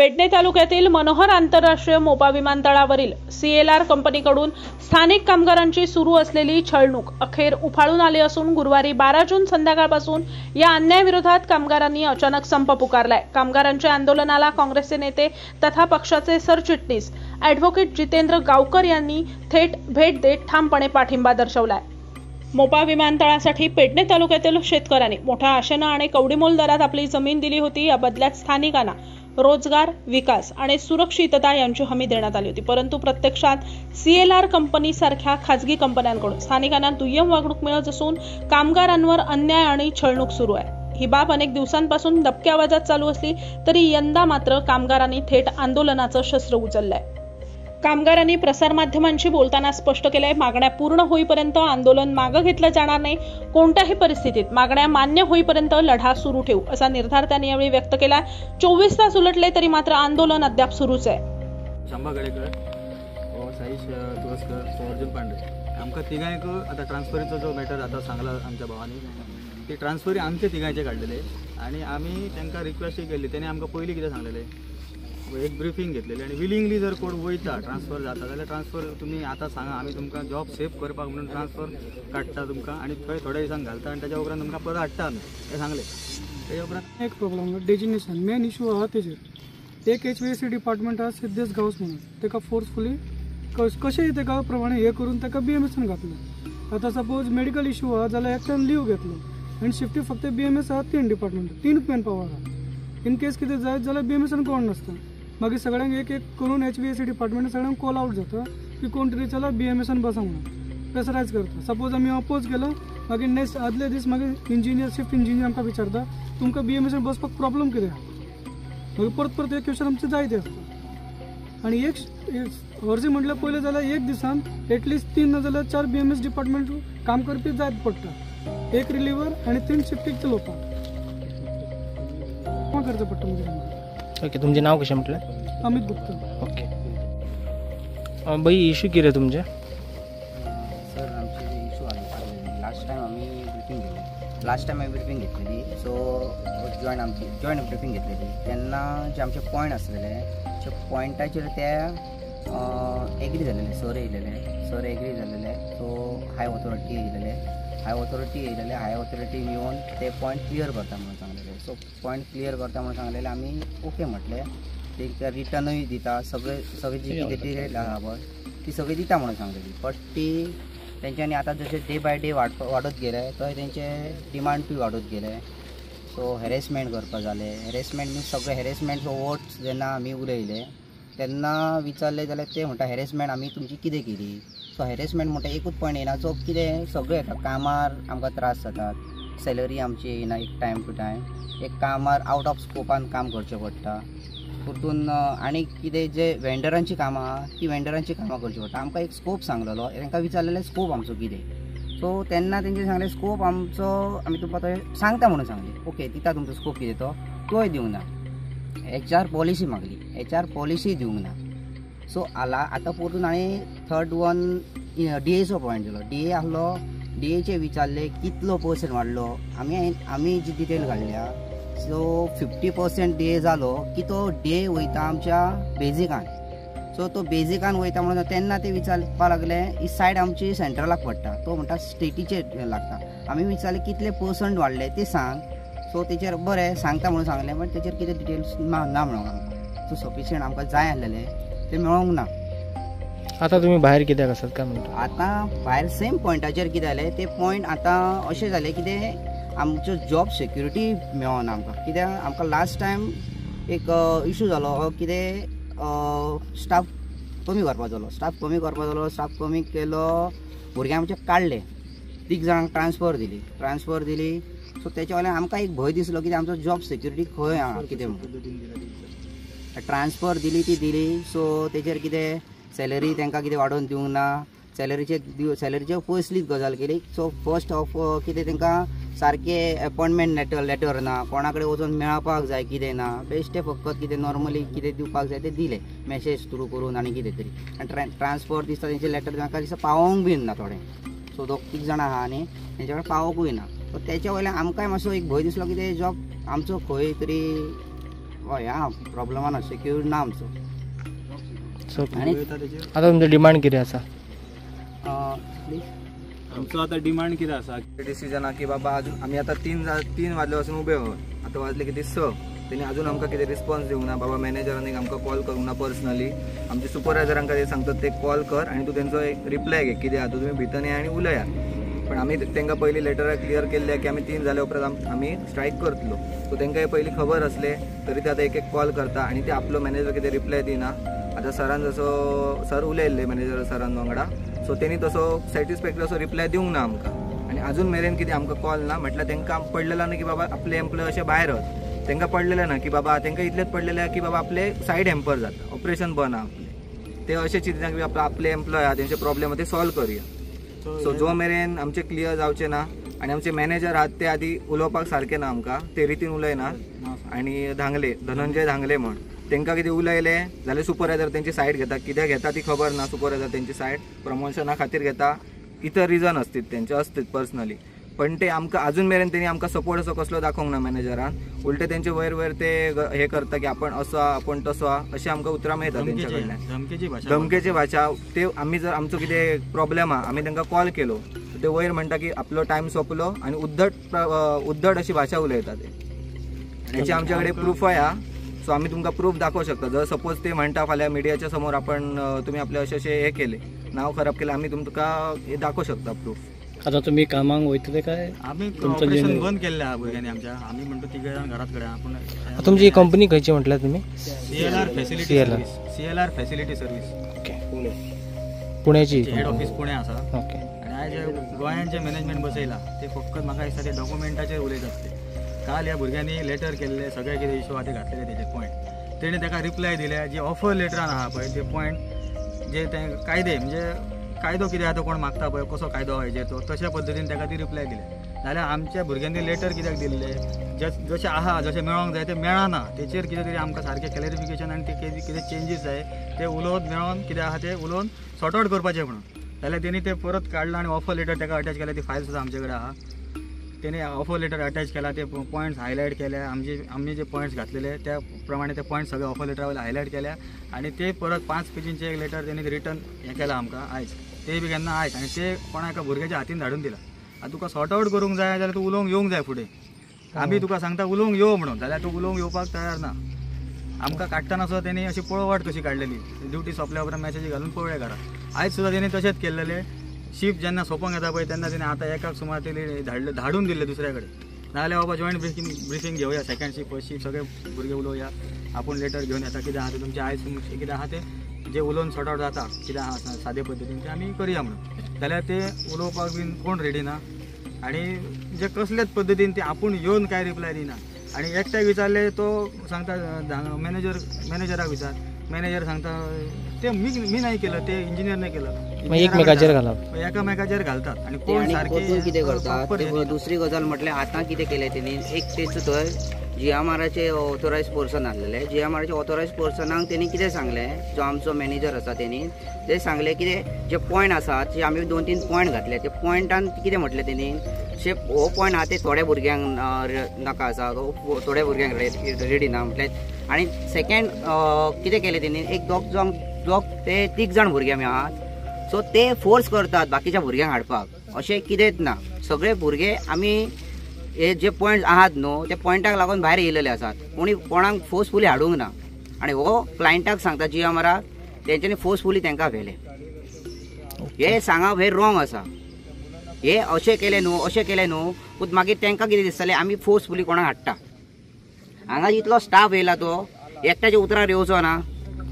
पेडणे तालुक्यातील मनोहर आंतरराष्ट्रीय मोपा विमानतळावरील CLR कंपनीकडून स्थानिक कामगारांची सुरू असलेली छळणूक अखेर उफाळून आली असून गुरुवारी 12 जून संध्याकाळपासून या अन्यायाविरोधात कामगारांनी अचानक संप पुकारलाय। कामगारांच्या आंदोलनाला काँग्रेसचे नेते तथा पक्षाचे सरचिटणीस ॲडव्होकेट जितेंद्र गावकर यांनी थेट भेट देत ठामपणे पाठिंबा दर्शवलाय। मोपा विमानतळासाठी पेडणे तालुक्यातील शेतकऱ्यांनी मोठ्या आशेने आणि कवडीमोल दरात आपली जमीन दिली होती। या बदल्यात स्थानिकांना रोजगार, विकास आणि सुरक्षितता यांची हमी देण्यात आली होती, परंतु प्रत्यक्षात CLR कंपनी सारख्या खाजगी कंपन्यांकडून स्थानिकांना दुय्यम वागणूक मिळत असून कामगारांवर अन्याय आणि छळणूक सुरू आहे। ही बाब अनेक दिवसांपासून दबक्या आवाजात चालू असली तरी यंदा मात्र कामगारांनी थेट आंदोलनाचं शस्त्र उचललंय। कामगारांनी प्रसारमाध्यमांशी बोलताना स्पष्ट केलंय, मागण्या पूर्ण होईपर्यंत आंदोलन मागे घेतलं जाणार नाही। कोणत्याही परिस्थितीत मागण्या मान्य होईपर्यंत लढा सुरू ठेवू असा निर्धार त्यांनी यावेळी व्यक्त केला। 24 तास उलटले तरी मात्र आंदोलन अद्याप सुरूच आहे। शंभा गडेकर, साईश तुळसकर, अर्जुन पांडे आमका तिघांक आता ट्रान्सफरीचा जो मॅटर आता सांगला आमच्या भावानी, ती ट्रान्सफरी आमचे तिघांचे काढलेले आणि आम्ही त्यांना रिक्वेस्ट केली। त्याने आमका पयलीं कितें सांगलेले, एक ब्रीफिंग घेतलेली आणि विलिंगली जर कोण वयता ट्रान्सफर जाता जाल्यार ट्रान्सफर तुम्ही आता सांगा, आम्ही तुमकां जॉब सेव करपाक म्हणून ट्रान्सफर काडटा तुमकां आणि थंय थोड्या दिसांक घालता आणि त्याच्या उपरांत तुमकां परत हाडटा आमी हे सांगले। त्याच्या उपरांत एक प्रॉब्लम डेजिग्नेशन मेन इशू आहा तेजेर एक HVAC डिपार्टमेंट आहा सिद्धेश गांवस म्हणून तेका फोर्सफुली कशेंय तेका प्रमाणे हे करून तेका BMSन घातलो। आता सपोज मेडिकल इशू आहा जाल्यार एकट्यान लीव घेतलो आनी शिफ्टी फक्त BMS आहा 3 डिपार्टमेंट 3 मॅन पावर आहा। इन केस कितें जायत जाल्यार BMSन कोण नासता, मागीर सगळ्यांक एक एक करून HVAC डिपार्टमेंट सगळ्यांक कॉल आउट जाता की कोण तरी चला BMSन बसा म्हणून प्रेशरायज करता। सपोज आमी अपोज केलो मागीर नेक्स्ट आदले दीस मागीर इंजिनियर शिफ्ट इंजिनियर आमकां विचारता तुमकां BMSन बसपाक प्रॉब्लम कितें आहा, मागीर परत एक क्वेश्चन आमचे जायते आसता। आनी एक अर्जी म्हटल्यार पयलें जाल्यार एक दिसान एटलिस्ट 3 ना जाल्यार 4 BMS डिपार्टमेंट काम करपी जायत पडटा, एक रिलिवर आनी 3 शिफ्टीक चलोवपाक करचें पडटा। म्हणजे ओके, तुमचें नाव कशें म्हटलें? अमित गुप्ता। ओके बाई, इशू कितें तुमचे? सर आमचे इशू आले लास्ट टाइम आम्ही ब्रीफिंग घेतलेली सो जॉईंट ब्रीफिंग घेतलेली तेन्ना जे आमचे पॉयंट आसलेले त्या पॉयंटाचेर ते एग्री जालेले, सर एग्री जालेले। सो हाय ऑथॉरिटी येवन ते पॉयंट क्लियर करता म्हणून सांगलेले। सो पॉयंट क्लियर करता म्हणून सांगलेले आमी ओके म्हटले, ते रिटर्नूय दिता, सगळे जी कितें डिटेल आहा पळय ती सगळी दिता म्हणून सांगलेली। बट ती तेंच्यांनी आतां जशें डे बाय डे वाडत गेले थंय तेंचे डिमांडूय वाडत गेले। सो हॅरेसमेंट करपाक जाले। हॅरेसमेंट मीन्स सगळे हॅरेसमेंट वोट्स जेन्ना आमी उलयले तेन्ना विचारले जाल्यार ते म्हणटा हॅरेसमेंट आमी तुमची कितें केली। सो हॅरेसमेंट म्हणटा एकूच पॉयंट येना, सो कितें सगळें येता, कामार आमकां त्रास जातात, सॅलरी आमची येना एक टायम टू टायम, एक कामार आउट ऑफ स्कोपान काम करचें पडटा, परतून आनी कितें जे वेंडरांची कामां आहा ती वेंडरांची कामां करची पडटा। आमकां एक स्कोप सांगलेलो, तांकां विचारलेलें स्कोप आमचो कितें। सो तेन्ना तेंचे सांगलें स्कोप आमचो आमी तुमकां थंय सांगता म्हणून सांगलें। ओके, दिता तुमचो स्कोप कितें तोय दिवंक ना। HR पॉलिसी मागली, HR पॉलिसी दिवंक ना। सो आतां परतून आनी थर्ड वन DAचो पॉयंट दिलो। DA आहलो, DAचे विचारले कितलो % वाडलो, आमी जी डिटेल काडल्या सो 50% DA जालो की तो DA वयता आमच्या बेजिकान। सो तो बेजिकान वयता म्हणून तेन्ना ते विचारपाक लागले ही सायड आमची सेंट्रलाक पडटा, तो म्हणटा स्टेटीचे लागता। आमी विचारले कितले % वाडले ते सांग। सो तेचेर बरें सांगता म्हणून सांगलें, बट तेचेर कितें डिटेल्स ना मेळोंक आमकां। सो सफिशियंट आमकां जाय आसलेले ते मेळोंक ना। आता तुम्ही बाहेर कित्याक आसात काय म्हणटा? आतां भायर सेम पॉयंटाचेर कितें जालें ते पॉयंट आतां अशें जालें कितें आमचो जॉब सेक्युरिटी मेळना आमकां। कित्याक आमकां लास्ट टायम एक इशू जालो कितें स्टाफ कमी करपाक जालो, स्टाफ कमी केलो, भुरगे आमचे काडले, 3 जाणांक ट्रान्सफर दिली। सो तेच्या वयल्यान आमकां एक भंय दिसलो की आमचो जॉब सेक्युरिटी खंय आहा कितें म्हणून। ट्रान्सफर दिली सो तेचेर कितें सॅलरी तांकां कितें वाडोवन दिवंक ना, सॅलरीचे पयसलीच गजाल केली। सो फर्स्ट ऑफ कितें तांकां सारके अपॉइंटमेंट लेटर ना, कोणा कडेन वचून मेळपाक जाय कितें ना, बेश्टे फकत कितें नॉर्मली कितें दिवपाक जाय तें दिलें मॅसेज थ्रू करून आनी कितें तरी। आनी ट्रान्सफर दिसता तेंचे लेटर म्हाका दिसता पावोंक बीन ना थोडे। सो 2-3 जाणां आहा आनी तेंच्या कडेन पावोंकूय ना। सो तेच्या वयल्यान आमकांय मातसो एक भंय दिसलो की ते जॉब आमचो खंय तरी हय ह्या प्रॉब्लमान सेक्यूर ना आमचो. सो आनी आता तुमचं डिमांड कितें आसा? आमचो आता डिमांड कितें आसा डिसिजन की बाबा अजून आमी आता 3 वाजल्यापासून उबे आहोत. आता वाजले किती 6. त्यांनी अजून आमकां कितें रिस्पॉन्स दिवंक ना. बाबा मॅनेजरांनी आमकां कॉल करूंक ना पर्सनली. आमचे सुपरवायझरांका ते सांगतात ते कॉल कर आणि तू त्यांचो एक रिप्लाय घे कितें आहा तुम्ही भितर या आणि उलया. पण आम्ही त्यांना पहिली लेटर क्लियर केल्ले की आम्ही 3 जाल्या उपरांत आम्ही स्ट्राईक करतलो. सो तांकां पहिली खबर असले तरी ते आता एक कॉल करता आणि ते आपलो मॅनेजर कितें रिप्लाय दिना. आता सरान जसो सर उलयल्ले मॅनेजर सरान वांगडा सो त्यांनी तसो सॅटिस्फॅक्टरी असो रिप्लाय दिवंक ना आमकां. आणि अजून मेरेन कितें आमकां कॉल ना म्हटल्यार तांकां पडलेला ना की बाबा आपले एम्प्लॉय अशे भायर तांकां पडलेले ना की बाबा तांकां इतलेच पडलेले की बाबा आपले सायड हॅम्पर जाता ऑपरेशन बंद आहा आपले. ते अशे चिंततात की आपले एम्प्लॉय आहा तेंचे प्रॉब्लेम ते सॉल्व करूया. सो जो मेरेन आमचे क्लियर जावचे ना आणि आमचे मॅनेजर आहात ते आधी उलोवपाक सारखे ना आमकां ते रितीन उलयनात. आणि धनंजय धांगले म्हण तांकां कितें उलयले जाल्यार सुपरवायझर तेंची सायड घेता. कित्याक घेता ती खबर ना. सुपरवायझर तेंची सायड प्रमोशना खातीर घेता. इतर रिजन असतील तेंचे असतील पर्सनली. पण ते आमकां अजून मेरेन त्यांनी आमकां सपोर्ट असो कसलो दाखोवंक ना मॅनेजरान. उलटे तेंचे वयर ते हे करता की आपण असो आपण तसो अशें आमकां उतरां मेळटा तेंच्या कडल्यान. धमकेची भाशा ते आमी जर आमचो कितें प्रॉब्लेम आहा आमी तांकां कॉल केलो ते वयर म्हणटा की आपलो टायम सोंपलो आणि उद्धट अशी भाशा उलयता ते. हेचे आमच्या कडेन प्रूफय आहा. सो आम्ही तुमकां प्रूफ दाखवू शकता. जर सपोज ते म्हणटा फाल्यां मिडियाच्या समोर आपण तुम्ही आपले अशे हे केले नाव खराब केले आम्ही तुमकां हे दाखवू शकता प्रूफ. आता तुम्ही कामाक वयतले काय? आम्ही ऑपरेशन बंद केल्ले आहा भुरग्यांनी आमच्या. आम्ही म्हणतो 3 जाण घरात कडेन आपण. तुमची कंपनी खंयची म्हटल्यार तुम्ही? CLR facility service. ओके. पुण्याची हेड ऑफिस पुणे आसा. ओके. आणि आयज गोंयांत जे मॅनेजमेंट बसयला ते फक्त म्हाका दिसता ते डॉक्युमेंटाचेर उलयतात ते. काल ह्या भुरग्यांनी लेटर केल्ले सगळे कितें इशू आहा ते घातलेले तेजे पॉयंट. तेणे ताका रिप्लाय दिले जे ऑफर लेटरान आहा पळय ते पॉयंट जे ते कायदे म्हणजे कायदो कितें आहा तो कोण मागता पळय कसो कायदो हेजेर तो तशा पद्दतीन ताका ती रिप्लाय दिले. जाल्यार आमच्या भुरग्यांनी लेटर कित्याक दिल्ले जशें आहा जशें मेळोंक जाय ते मेळना. तेचेर कितें तरी आमकां सारकें क्लॅरिफिकेशन आनी ते कितें चेंजीस जाय ते उलोवन मेळोन कितें आहा ते उलोवन सॉर्ट आउट करपाचें म्हणून. जाल्यार तेणी ते परत काडला आनी ऑफर लेटर ताका अटॅच केला. ती फायल सुद्दां आमचे कडेन आहा. तेणे ऑफर लेटर अटॅच केला. ते पॉयंट्स हायलायट केले. आमी जे पॉयंट्स घातलेले त्या प्रमाणे ते पॉयंट्स सगळे ऑफर लेटरावयले हायलायट केल्या. आणि ते परत 5 पेजींचे एक लेटर तेणी रिटर्न हें केलां आमकां आयज. ते बी केन्ना आयज. आणि ते कोणा एका भुरग्याच्या हातीन धाडून दिला. आतां तुका सॉर्ट आउट करूंक जाय जाल्यार तूं उलोवंक येवंक जाय फुडें. आमी तुका सांगता उलोवंक यो म्हणून जाल्यार तूं उलोवंक येवपाक तयार ना. आमकां काडटना सुद्दां तेणी अशी पळवाट कशी काडलेली. ड्युटी सोंपल्या उपरांत मॅसेजी घालून पळय घरा. आयज सुद्दां तेणी तशेंच केल्लेले. शिफ्ट जेन्ना सोंपोंक येता पळय तेन्ना तेणी आतां एकाक सुमार तेणी धाडून दिल्ले दुसऱ्या कडेन. नाजाल्यार बाबा जॉयंट ब्रिफींग घेवया. सेकंड शिफ्ट फर्स्ट शिफ्ट सगळे भुरगे उलोवया. आपूण लेटर घेवन येता कितें आहा ते तुमचे आयज कितें आहा ते जे उलोवन सॉर्ट आउट जाता कितें आहा सादे पद्दतीन ते आमी करया म्हणून. जाल्यार ते उलोवपाक बीन कोण रेडी ना. आणि जे कसलेच पद्दतीन ते आपूण येवन काय रिप्लाय दिना. आणि एकट्याक विचारले तो सांगता मॅनेजराक विचार. मॅनेजर सांगता ते मी नाही केलं ते इंजिनियरने केलं. एकमेकाचेर घालप एकामेकाचेर घालतात. आणि कोण सारखे कितें करतात. दुसरी गजाल म्हटल्यार आतां कितें केलें तेणी एक तेच थंय GMRचे ऑथोरायज पर्सन आसलेले. GMRचे ऑथोरायज पर्सनाक तेणी कितें सांगलें जो आमचो मॅनेजर आसा तेणी ते सांगले कितें जे पॉयंट आसात जे आमी 2-3 पॉयंट घातले ते पॉयंटान कितें म्हटलें तेणी हो पॉयंट आहा ते थोड्या भुरग्यांक नाका आसा थोड्या भुरग्यांक रेडी ना म्हटलें. आणि सेकंड कितें केलें तेणी एक दोग ते 3 जाण भुरगे आमी आहात. सो ते फोर्स करतात बाकीच्या भुरग्यांक हाडपाक अशें कितेंच ना. सगळे भुरगे आमी हे जे पॉयंट आहात न्हू ते पॉयंटाक लागून भायर येयलेले आसात. कोणाक फोर्सफुली हाडूंक ना. आणि हो क्लायंटाक सांगता GMRाक तेंच्यांनी फोर्सफुली तांकां व्हेले. हे सांगप हे रॉंग आसा. हे अशें केलें न्हू पूण मागीर तांकां कितें दिसतालें आमी फोर्सफुली कोणाक हाडटा. हांगा जितलो स्टाफ येयला तो एकट्याच्या उतरार येवचो ना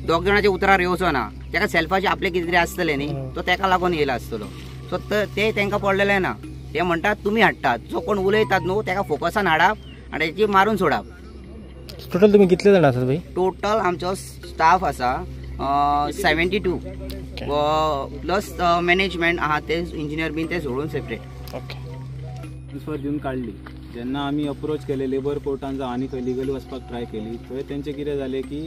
2 जाणांच्या उतरार येवचो ना. ताका सेल्फाचे आपले कितें तरी आसतलें न्ही तो ताका लागून येयला आसतलो. सो ते तांकां पडलेलें ना. ते म्हणटात तुमी हाडटात. जो कोण उलयतात न्हू ताका फोकसान हाडप आनी तेची मारून सोडप. टोटल तुम्ही कितले जाण आसात भाई? टोटल आमचो स्टाफ आसा 72 प्लस मॅनेजमेंट आहा ते इंजिनियर बीन ते सोडून सेपरेट. ओके. ट्रान्सफर दिवन काडली. जेन्ना आमी अप्रोच केले लेबर कोर्टान जावं आनी खंय लिगली वचपाक ट्राय केली थंय तेंचें कितें जालें की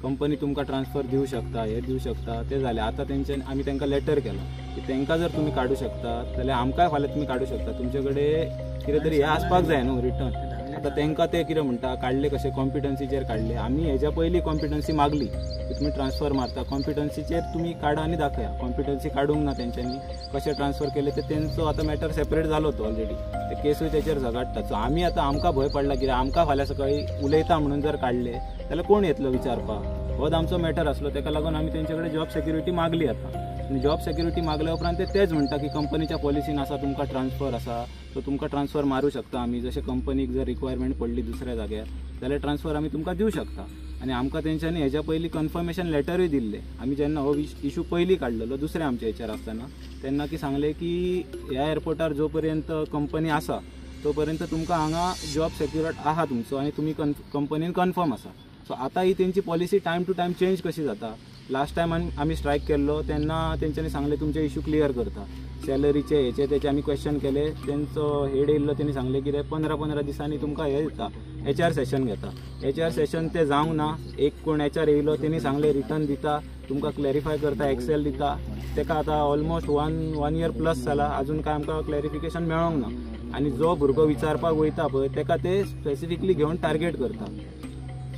कंपनी तुमकां ट्रान्सफर दिवं शकता हे दिवं शकता ते जालें. आतां तेंच्यान आमी तांकां लेटर केलो की तांकां जर तुमी काडूं शकता जाल्यार आमकांय फाल्यां तुमी काडूं शकता. तुमचे कडेन कितें तरी हें आसपाक जाय न्हू रिटर्न. आता तांकां ते कितें म्हणटा काडले कशे कॉम्पिटन्सीचेर काडले. आमी हेज्या पयलीं कॉम्पिटन्सी मागली की तुमी ट्रान्सफर मारता, कॉम्पिटन्सीचेर तुमी काडा आनी दाखया. कॉम्पिटन्सी काडूंक ना तेंच्यांनी, कशें ट्रान्सफर केले ते तेंचो आतां मॅटर सेपरेट जालो तो ऑलरेडी, ते केसूय तेचेर झगडटा. सो आमी आतां आमकां भंय पडला कित्याक आमकां फाल्यां सकाळी उलयता म्हणून जर काडले जाल्यार कोण येतलो विचारपाक. होच आमचो मॅटर आसलो, ताका लागून आमी तेंचे कडेन जॉब सेक्युरिटी मागली आतां. आनी जॉब सेक्युरिटी मागल्या उपरांत तेच म्हणटा की कंपनीच्या पॉलिसीन आसा तुमकां ट्रान्सफर आसा, सो तुमकां ट्रान्सफर मारूं शकता आमी. जशें कंपनीक जर रिक्वायरमेंट पडली दुसऱ्या जाग्यार जाल्यार ट्रान्सफर आमी तुमकां दिवं शकता. आनी आमकां तेंच्यांनी हेज्या पयलीं कन्फर्मेशन लेटरूय दिल्ले. आमी जेन्ना हो इशू पयलीं काडलेलो दुसऱ्या आमच्या हेचेर आसतना तेन्ना की सांगलें की ह्या एअरपोर्टार जो पर्यंत कंपनी आसा तो पर्यंत तुमकां हांगा जॉब सेक्युर्ड आहा तुमचो आनी तुमी कंपनीन कन्फर्म आसा. सो आतां ही तेंची policy time to time change कशी जाता. लास्ट टायम आमी स्ट्रायक केल्लो तेन्ना तेंच्यांनी सांगलें तुमचे इशू क्लियर करता, सॅलरीचे हेचे तेचे आमी क्वेश्चन केले. तेंचो हेड येयल्लो तेणी सांगलें कितें 15-15 दिसांनी तुमकां हे दिता HR सेशन घेता. HR सेशन ते जावंक ना. एक कोण HR येयलो तेणी सांगलें रिटर्न दिता, तुमकां क्लॅरिफाय करता, एक्सेल दिता. तेका आतां ऑलमोस्ट वन इयर प्लस जाला, अजून काय आमकां क्लॅरिफिकेशन मेळोंक ना. आनी जो भुरगो विचारपाक वयता पळय तेका ते स्पेसिफिकली घेवन टार्गेट करता.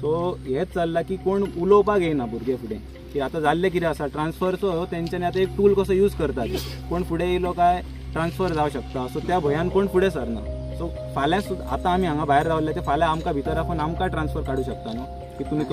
सो हेच चल्लां की कोण उलोवपाक येयना भुरगे फुडें की आतां जाल्लें कितें आसा ट्रान्सफरचो. तेंच्यांनी आतां एक टूल कसो यूज करतात, कोण फुडें येयलो काय ट्रान्सफर जावं शकता. सो त्या भंयान कोण फुडें सरना. सो फाल्यां सुद्दां आतां आमी हांगा भायर रावले ते फाल्यां आमकां भितर रावून आमकां ट्रान्सफर काडूं शकता न्हू की तुमी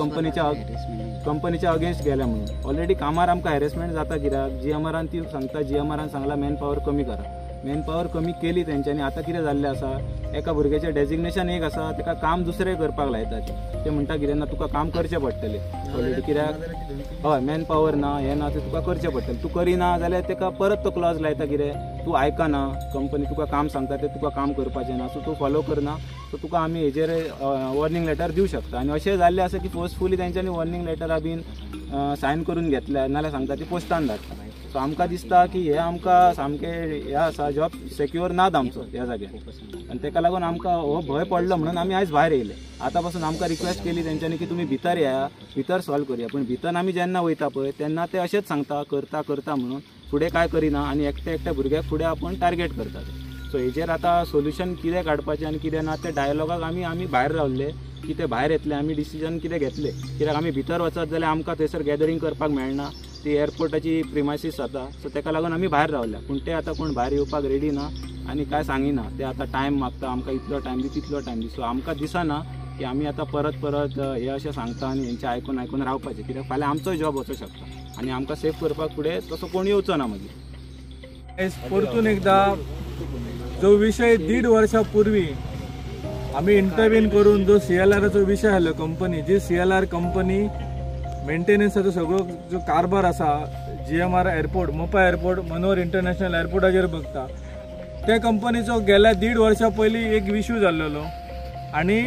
कंपनीच्या अगेन्स्ट गेल्या म्हणून. ऑलरेडी कामार आमकां हॅरेसमेंट जाता कित्याक GMRन ती सांगता, GMRन सांगला मॅन पॉवर कमी करा. मॅन पॉवर कमी केली तेंच्यांनी. आतां कितें जाल्लें आसा, एका भुरग्याचें डेजिग्नेशन एक आसा, ताका काम दुसरें करपाक लायतात. ते म्हणटा कितें ना तुका काम करचें पडटलें ऑलरेडी कित्याक हय मॅन पॉवर ना हें ना तें तुका करचें पडटलें. तूं करिना जाल्यार ताका परत तो क्लॉज लायता कितें तूं आयकना, कंपनी तुका काम सांगता तें तुका काम करपाचें ना, सो तूं फॉलो करना, सो तुका आमी हेजेर वॉर्निंग लेटर दिवं शकता. आनी अशें जाल्लें आसा की फोर्सफुली तेंच्यांनी वॉर्निंग लेटरां बीन सायन करून घेतल्या, नाल्यार सांगता ती पोस्टान धाडटा. सो आमकां दिसता की हे आमकां सामकें हें आसा, जॉब सेक्युअर नात आमचो ह्या जाग्यार. आनी ताका लागून आमकां हो भंय पडलो म्हणून आमी आयज भायर येयले. आतां पासून आमकां रिक्वेस्ट केली तेंच्यांनी की तुमी भितर या, भितर सॉल्व करया. पूण भितर आमी जेन्ना वयता पळय तेन्ना ते अशेंच सांगता करता म्हणून, फुडें काय करिना आनी एकट्या भुरग्याक फुडें आपूण टार्गेट करतात. सो हेजेर आतां सोल्युशन कितें काडपाचें आनी कितें ना ते डायलॉगाक आमी भायर रावले की ते भायर येतले. आमी डिसिजन कितें घेतले कित्याक आमी भितर वचत जाल्यार आमकां थंयसर गॅदरींग करपाक मेळना, ती एअरपोर्टाची प्रिमायसीस जाता. सो ताका लागून आमी भायर रावल्या. पूण ते आतां कोण भायर येवपाक रेडी ना आनी काय सांगिना. ते आतां टायम मागता आमकां, इतलो टायम दी तितलो टायम दी. सो आमकां दिसना की आमी आतां परत हे अशें सांगता आनी हेंचें आयकून रावपाचें कित्याक फाल्यां आमचोय जॉब वचूं शकता आनी आमकां सेफ करपाक फुडें तसो कोण येवचो ना मागीर. परतून एकदा जो विषय 1.5 वर्षा पूर्वी आम्ही इंटरव्हीन करून जो CLRचो विषय आसलो, कंपनी जी CLR कंपनी मेंटेनन्साचो सगळो जो कारभार आसा GMR एअरपोर्ट, मोपा एअरपोर्ट, मनोहर इंटरनॅशनल एअरपोर्टाचेर बघता, त्या कंपनीचो गेल्या 1.5 वर्षा पयलीं एक इश्यू जाल्लो. आनी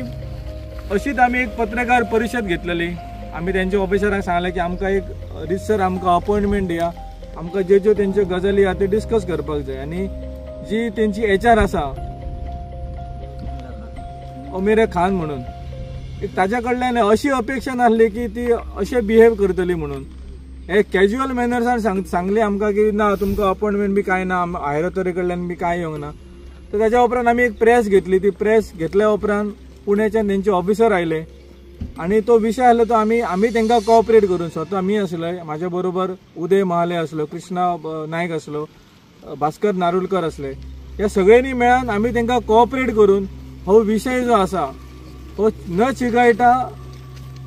अशीच आमी एक पत्रकार परिशद घेतलेली. आमी तेंच्या ऑफिसरांक सांगलें की आमकां एक रिसर आमकां अपॉइंटमेंट दिया, आमकां ज्यो तेंच्यो गजाली आहा ते डिस्कस करपाक जाय. आनी जी तेंची HR आसा अमिरा खान म्हणून, ताच्या कडल्यान अशी अपेक्षा नासली की ती अशें बिहेव करतली म्हणून. हे कॅज्युअल मॅनर्सान सांगली आमकां की ना तुमकां अपॉइंटमेंट बी कांय ना, हायर ऑथॉरिटी कडल्यान बी कांय येवंक ना. तर ताच्या उपरांत आमी एक प्रेस घेतली. ती प्रेस घेतल्या उपरांत पुण्याच्यान तेंचे ऑफिसर आयले आनी तो विशय आसलो तो आमी तांकां कोऑपरेट करून, स्वता मी आसलो, म्हाज्या बरोबर उदय महाले आसलो, कृष्णा नायक आसलो, भास्कर नारुलकर असले, ह्या सगळ्यांनी मेळून आमी तांकां कोऑपरेट करून हो विषय जो आसा तो न चिगायटा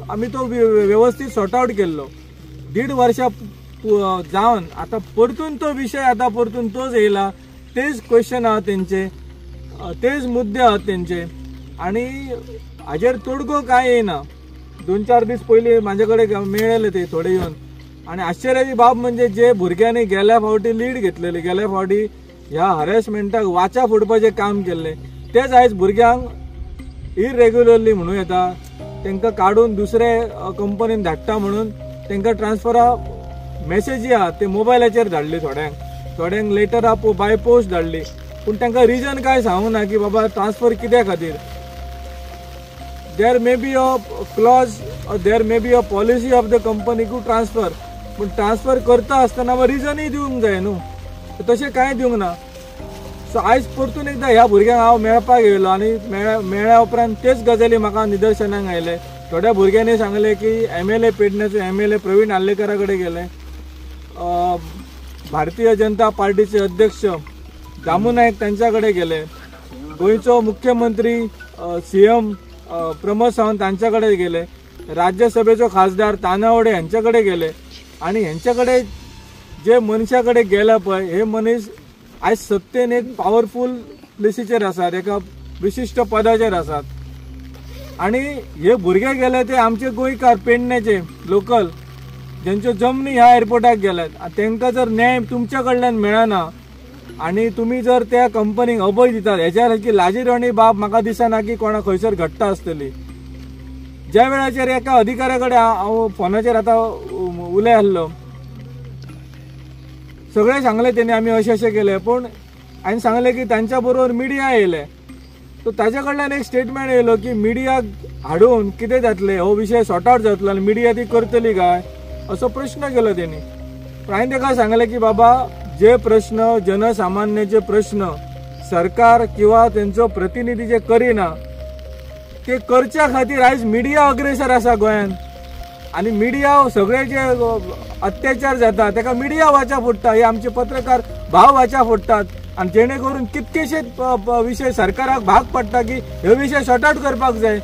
आमी तो व्यवस्थित सॉर्ट आउट केल्लो. 1.5 वर्षा जावन आतां परतून तो विषय आतां परतून तोच येयला, तेच क्वेश्चन आहात तेंचे, तेच मुद्दे आहात तेंचे आनी हाजेर तोडगो काय येयना. 2-4 दीस पयलीं म्हाजे कडेन मेळ्ळे ते थोडे येवन. आनी आश्चर्याची बाब म्हणजे जे भुरग्यांनी गेल्या फावटी लीड घेतलेली, गेल्या फावटी ह्या हॅरेसमेंटाक वाचा फोडपाचें काम केल्लें, तेच आयज भुरग्यांक इरेग्युलरली म्हणूं येता, तांकां काडून दुसरे कंपनीन धाडटा म्हणून तांकां ट्रान्सफरा मॅसेजी आहा ते मोबायलाचेर धाडली, थोड्यांक लेटर बाय पोस्ट धाडली. पूण तांकां रिजन काय सांगूंक ना की बाबा ट्रान्सफर कित्या खातीर. There may be a clause, there may be a policy of the company to transfer, पूण ट्रान्सफर करता आसतना रिजनय दिवंक जाय न्हू, तशें कांय दिवंक ना. सो आयज परतून एकदां ह्या भुरग्यांक हांव मेळपाक येयलो आनी मेळ्ळ्या उपरांत तेच गजाली म्हाका निदर्शनाक आयले. थोड्या भुरग्यांनी सांगले की MLA पेडण्याचो MLA प्रवीण आल्लेकरा कडेन गेले, भारतीय जनता पार्टीचे अध्यक्ष दामू नायक तांच्या कडेन गेले, गोंयचो मुख्यमंत्री CM प्रमोद सावंत तांच्या कडेन गेले, राज्यसभेचो खासदार तानावडे हांच्या कडेन गेले आणि ह्यांच्या कडेन जे मनशा कडेन गेला पळय हे मनीस आयज सत्तेन एक पावरफूल प्लेसीचेर आसात, एका विशिश्ट पदाचेर आसात आणि हे भुरगे गेले ते आमचे गोंयकार पेडण्याचे लोकल ज्यांच्यो जमनी ह्या एअरपोर्टाक गेल्यात. तांकां जर न्याय तुमच्या कडल्यान मेळना आणि तुम्ही जर त्या कंपनीक अभय दितात हेच्या सारकी लाजीरवाणी बाब म्हाका दिसना की कोणा खंयसर घडटा आसतली. ज्या वेळाचेर एका अधिकाऱ्या कडेन हांव फोनाचेर आतां उलय आसलो, सगळे सांगले तेणी आमी अशें केले, पूण हांवें सांगले की तांच्या बरोबर मिडिया येयले. सो ताच्या कडल्यान एक स्टेटमेंट येयलो की मिडियाक हाडून कितें जातलें, हो विशय सॉर्ट आउट जातलो आनी मिडिया ती करतली काय असो प्रश्न केलो तेणी. पण हांवें ताका सांगलें की बाबा जे प्रश्न जनसामान्याचे प्रश्न सरकार किंवा तेंचो प्रतिनिधी जे करिना ते करच्या खातीर आयज मिडिया अग्रेसर आसा गोंयांत आणि मिडिया सगळे जे अत्याचार जाता ताका मिडिया वाचा फोडटा, हे आमचे पत्रकार भाव वाचा फोडटात आणि जेणे करून कितकेशेच विषय सरकाराक भाग पडटा की हे विषय सॉर्ट आउट करपाक जाय.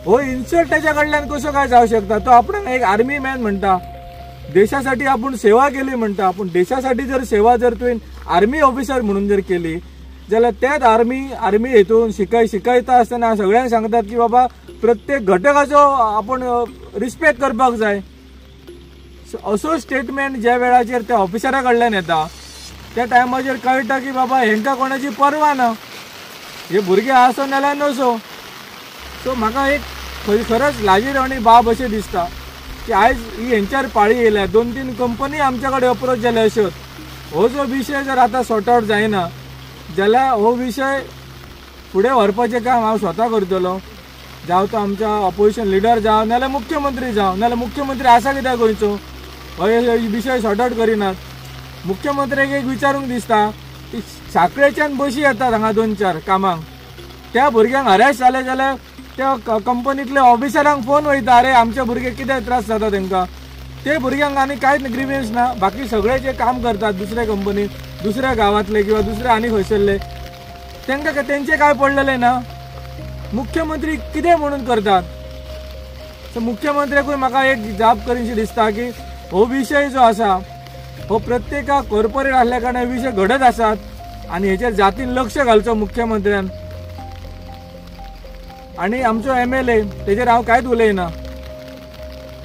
हो इन्सल्ट त्याच्या कडल्यान कसो काय जावं शकता. तो आपण एक आर्मी मॅन म्हणटा, देशासाठी आपण सेवा केली म्हणटा, पण देशासाठी जर सेवा जर तुवें आर्मी ऑफिसर म्हणून जर केली जाल्यार त्याच आर्मी हेतून शिकयता आसतना सगळ्यांक सांगतात की बाबा प्रत्येक घटकाचो आपण रिस्पेक्ट करपाक जाय. असो स्टेटमेंट ज्या वेळाचेर त्या ऑफिसरा कडल्यान येता त्या टायमाचेर कळटा की बाबा हेंका कोणाची पर्वा ना, हे भुरगे आसो नाल्यार नसो. सो म्हाका एक खरंच लाजीरवाणी बाब अशें दिसता की आयज ही हेंच्यार पाळी येयल्या, 2-3 कंपनी आमच्या कडेन अप्रोच जाले अश्योच. हो जो विशय जर आतां सॉर्ट आउट जायना जाल्यार हो विशय फुडें व्हरपाचें काम हांव स्वता करतलो, जावं तो आमच्या ऑपोजिशन लिडर जावं नाल्यार मुख्यमंत्री जावं, नाल्यार मुख्यमंत्री आसा कित्याक गोंयचो हो विशय सॉर्ट आउट करिनात. मुख्यमंत्र्याक एक विचारूंक दिसता की साखळेच्यान बशी येतात हांगा 2-4 कामाक, त्या भुरग्यांक हरेस जाले जाल्यार त्या कंपनीतल्या ऑफिसरांक फोन वयता, अरे आमचे भुरगे कितें त्रास जाता तांकां. ते भुरग्यांक आनी कांयच ग्रिव्हन्स ना, बाकी सगळे जे काम करतात दुसऱ्या कंपनीत, दुसऱ्या गांवांतले किंवा दुसऱ्या आनी खंयसरले तांकां तेंचे काय पडलेले ना. मुख्यमंत्री कितें म्हणून करतात. सो मुख्यमंत्र्याकूय म्हाका एक जाप करीशी दिसता की हो विशय जो आसा हो प्रत्येकाक कॉर्पोरेट आसल्या कारणान विशय घडत आसात आणि हेचेर जातीन लक्ष घालचो मुख्यमंत्र्यान. आणि आमचो MLA तेजेर हांव कांयच उलयना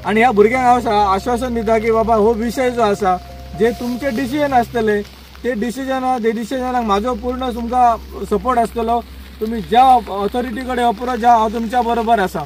आणि ह्या भुरग्यांक हांव आश्वासन दिता की बाबा हो विशय जो आसा जे तुमचे डिसिजन आसतले ते डिसिजनाक म्हाजो पूर्ण तुमकां सपोर्ट आसतलो. तुम्ही ज्या ऑथॉरिटी कडेन अप्रोच जा हांव तुमच्या बरोबर आसा.